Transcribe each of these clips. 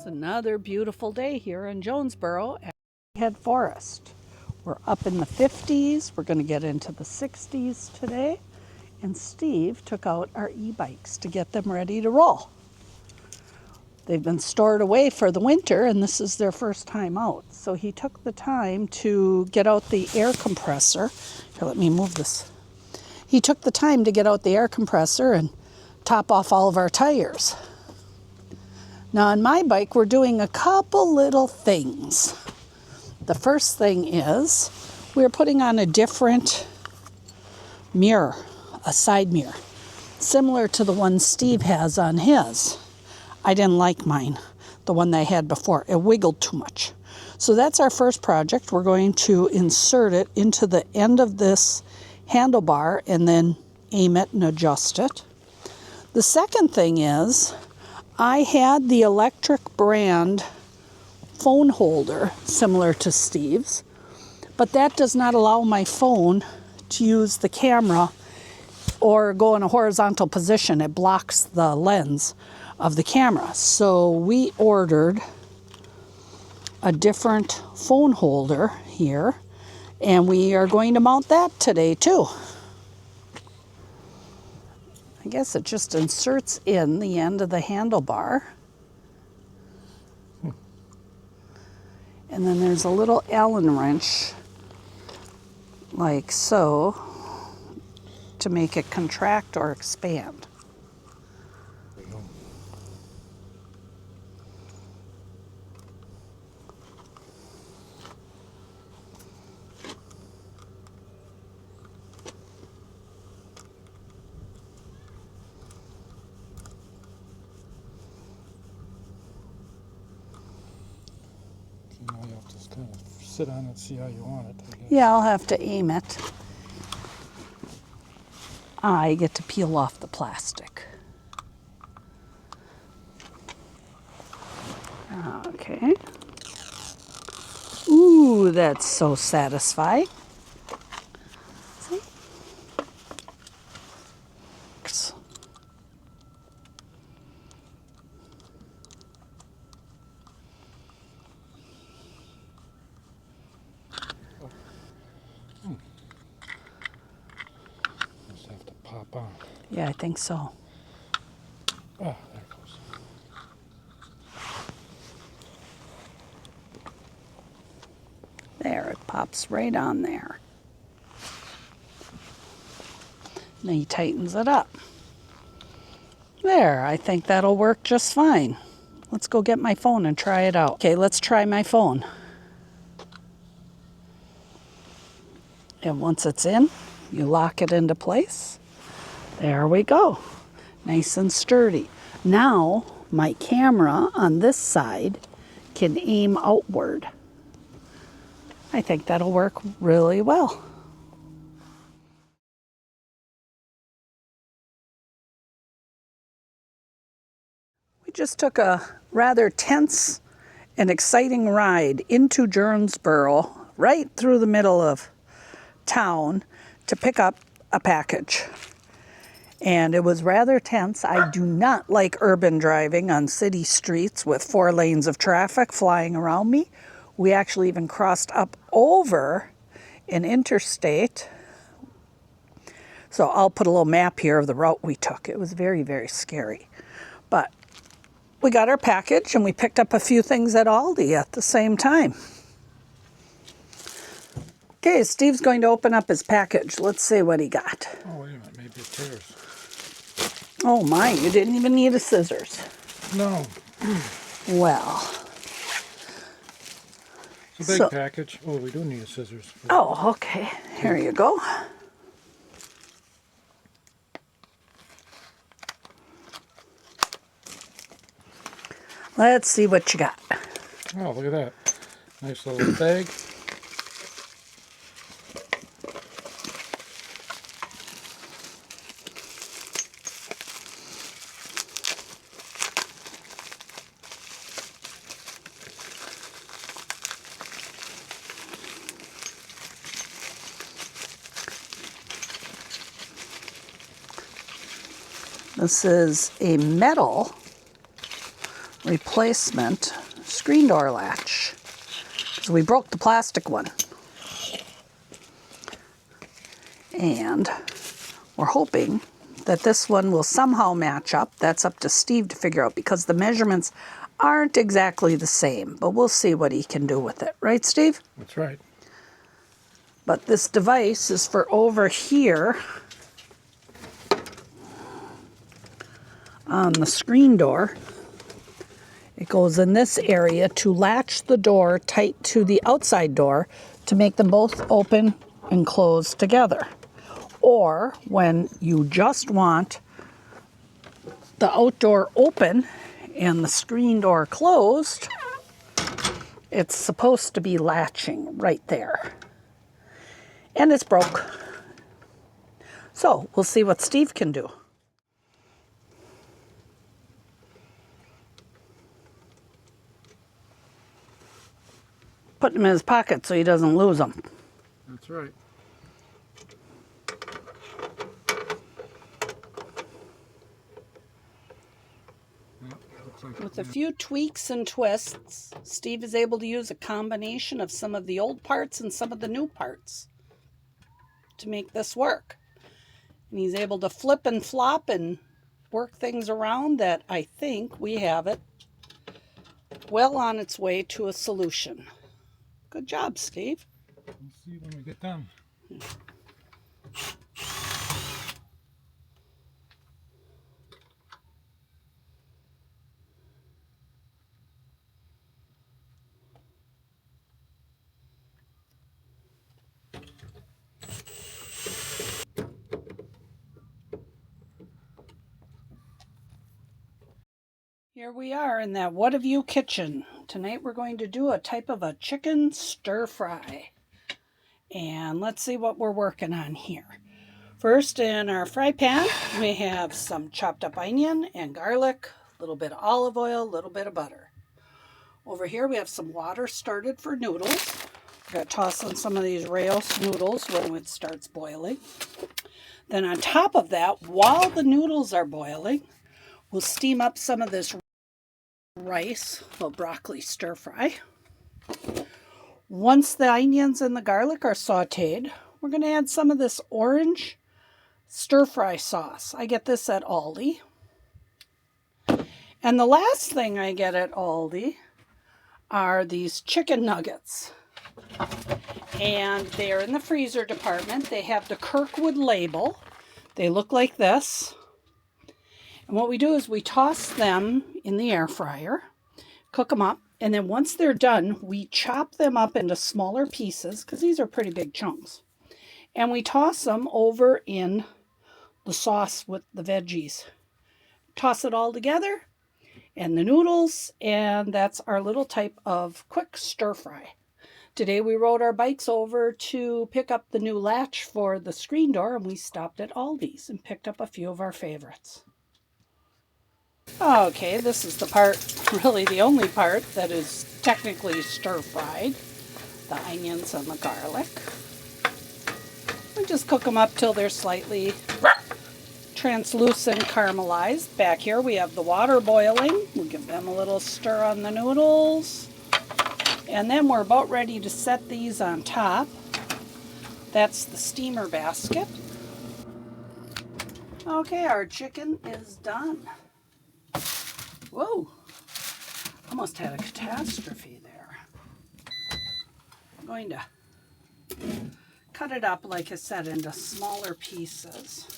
It's another beautiful day here in Jonesboro at Craighead Forest. We're up in the 50s. We're going to get into the 60s today. And Steve took out our e-bikes to get them ready to roll. They've been stored away for the winter, and this is their first time out. So he took the time to get out the air compressor. Here, let me move this. He took the time to get out the air compressor and top off all of our tires. Now on my bike, we're doing a couple little things. The first thing is we're putting on a different mirror, a side mirror, similar to the one Steve has on his. I didn't like mine, the one that I had before. It wiggled too much. So that's our first project. We're going to insert it into the end of this handlebar and then aim it and adjust it. The second thing is I had the electric brand phone holder similar to Steve's, but that does not allow my phone to use the camera or go in a horizontal position. It blocks the lens of the camera. So we ordered a different phone holder here, and we are going to mount that today too. I guess it just inserts in the end of the handlebar. And then there's a little Allen wrench, like so, to make it contract or expand. Now you have to just kind of sit on it, see how you want it, I guess. Yeah, I'll have to aim it. I get to peel off the plastic. Okay. Ooh, that's so satisfying. See? Just have to pop on. Yeah, I think so. Oh, there it goes. There, it pops right on there. Then he tightens it up. There, I think that'll work just fine. Let's go get my phone and try it out. Okay, let's try my phone. And once it's in, you lock it into place. There we go. Nice and sturdy. Now, my camera on this side can aim outward. I think that'll work really well. We just took a rather tense and exciting ride into Jonesboro, right through the middle of town, to pick up a package. And it was rather tense. I do not like urban driving on city streets with 4 lanes of traffic flying around me. We actually even crossed up over an interstate. So I'll put a little map here of the route we took. It was very, very scary. But we got our package and we picked up a few things at Aldi at the same time. Okay, Steve's going to open up his package. Let's see what he got. Oh, wait a minute, maybe it tears. Oh my, you didn't even need a scissors. No. Well. It's a big package. Oh, we do need scissors. Oh, okay. Here you go. Let's see what you got. Oh, look at that. Nice little bag. This is a metal replacement screen door latch. So we broke the plastic one. And we're hoping that this one will somehow match up. That's up to Steve to figure out because the measurements aren't exactly the same, but we'll see what he can do with it. Right, Steve? That's right. But this device is for over here on the screen door. It goes in this area to latch the door tight to the outside door to make them both open and close together. Or when you just want the outdoor open and the screen door closed, it's supposed to be latching right there. And it's broke. So we'll see what Steve can do. Put them in his pocket so he doesn't lose them. That's right. With a few tweaks and twists, Steve is able to use a combination of some of the old parts and some of the new parts to make this work. And he's able to flip and flop and work things around that I think we have it well on its way to a solution. Good job, Steve. We'll see when we get done. Here we are in that What Have You kitchen. Tonight we're going to do a type of a chicken stir fry. And let's see what we're working on here. First, in our fry pan, we have some chopped up onion and garlic, a little bit of olive oil, a little bit of butter. Over here we have some water started for noodles. We're going to toss in some of these Raos noodles when it starts boiling. Then on top of that, while the noodles are boiling, we'll steam up some of this rice, well, broccoli stir fry. Once the onions and the garlic are sauteed, we're going to add some of this orange stir fry sauce. I get this at Aldi. And the last thing I get at Aldi are these chicken nuggets. And they're in the freezer department. They have the Kirkwood label. They look like this. And what we do is we toss them in the air fryer, cook them up, and then once they're done, we chop them up into smaller pieces, because these are pretty big chunks. And we toss them over in the sauce with the veggies. Toss it all together, and the noodles, and that's our little type of quick stir fry. Today we rode our bikes over to pick up the new latch for the screen door, and we stopped at Aldi's and picked up a few of our favorites. Okay, this is the part, really the only part, that is technically stir-fried. The onions and the garlic. We just cook them up till they're slightly translucent, caramelized. Back here we have the water boiling. We'll give them a little stir on the noodles. And then we're about ready to set these on top. That's the steamer basket. Okay, our chicken is done. Whoa, almost had a catastrophe there. I'm going to cut it up, like I said, into smaller pieces.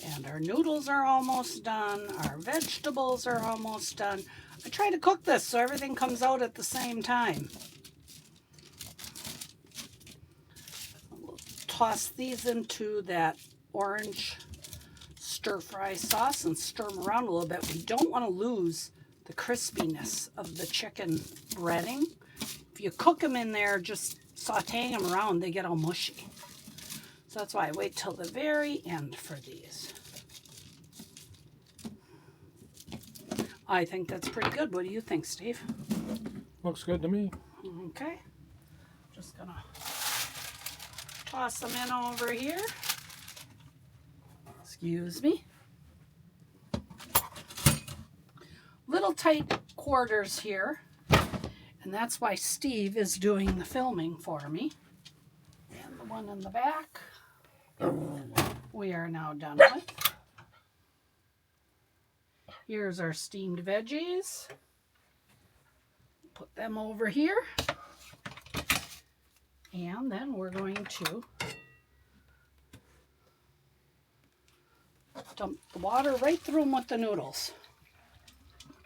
And our noodles are almost done. Our vegetables are almost done. I try to cook this so everything comes out at the same time. Toss these into that orange stir-fry sauce and stir them around a little bit. We don't want to lose the crispiness of the chicken breading. If you cook them in there, just sauteing them around, they get all mushy. So that's why I wait till the very end for these. I think that's pretty good. What do you think, Steve? Looks good to me. Okay. Just gonna Toss them in over here. Excuse me. Little tight quarters here, and that's why Steve is doing the filming for me. And the one in the back we are now done with. Here's our steamed veggies. Put them over here. And then we're going to dump the water right through them with the noodles.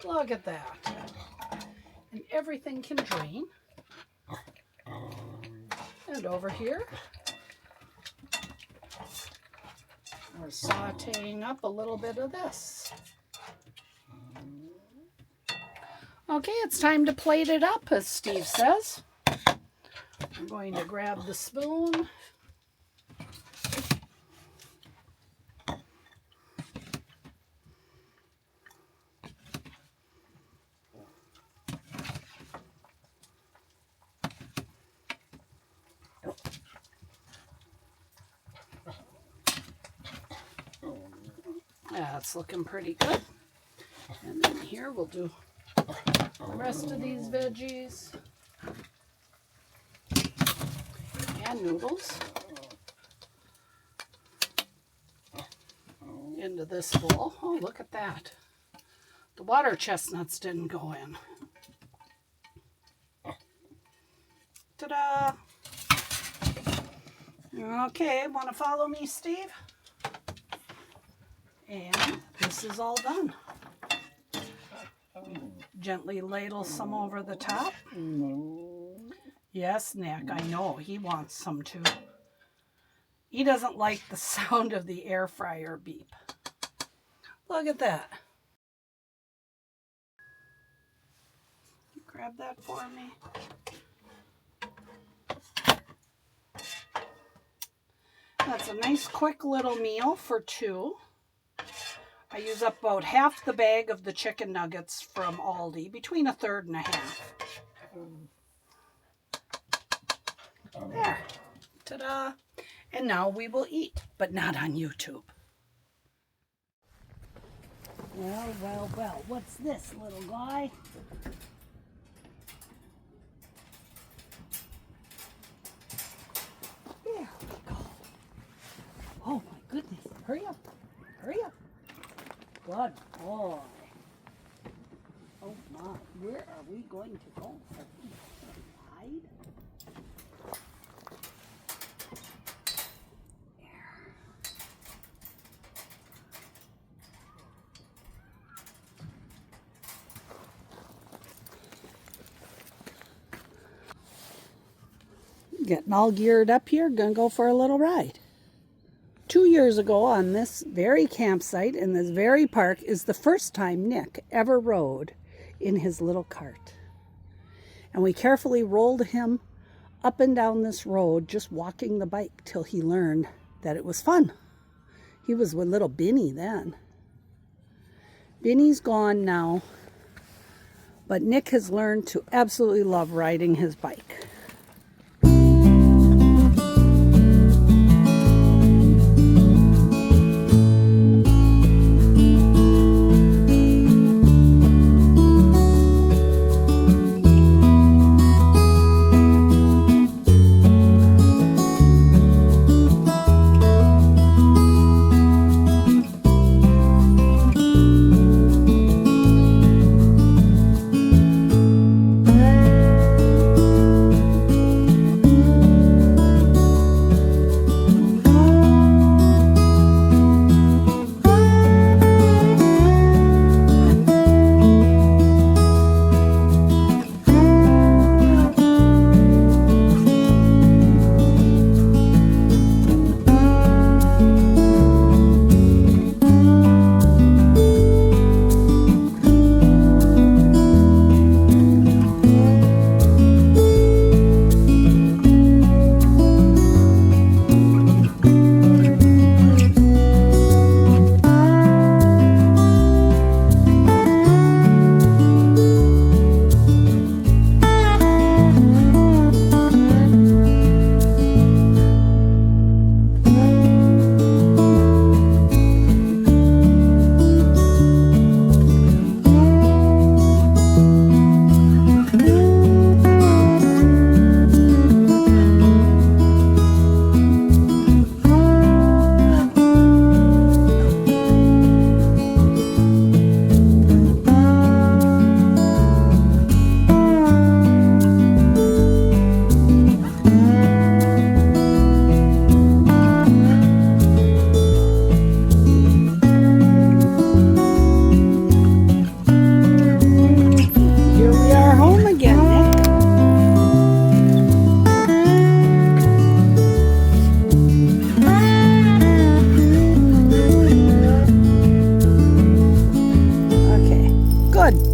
Look at that. And everything can drain. And over here, we're sauteing up a little bit of this. Okay, it's time to plate it up, as Steve says. I'm going to grab the spoon. That's looking pretty good. And then here we'll do the rest of these veggies and noodles into this bowl. Oh, look at that. The water chestnuts didn't go in. Ta-da! Okay, want to follow me, Steve? And this is all done. Gently ladle some over the top. Yes, Nick, I know. He wants some too. He doesn't like the sound of the air fryer beep. Look at that. Grab that for me. That's a nice quick little meal for two. I use up about half the bag of the chicken nuggets from Aldi, between a third and a half. There. Ta-da. And now we will eat, but not on YouTube. Well, well, well. What's this, little guy? There we go. Oh, my goodness. Hurry up. Hurry up. Good boy. Oh my, where are we going to go? Are we going to ride? There. Getting all geared up here, gonna go for a little ride. 2 years ago on this very campsite in this very park is the first time Nick ever rode in his little cart. And we carefully rolled him up and down this road just walking the bike till he learned that it was fun. He was with little Benny then. Benny's gone now, but Nick has learned to absolutely love riding his bike.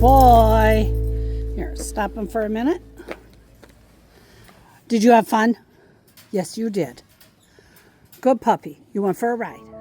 boy. Here, stop him for a minute. Did you have fun? Yes, you did. Good puppy. You went for a ride.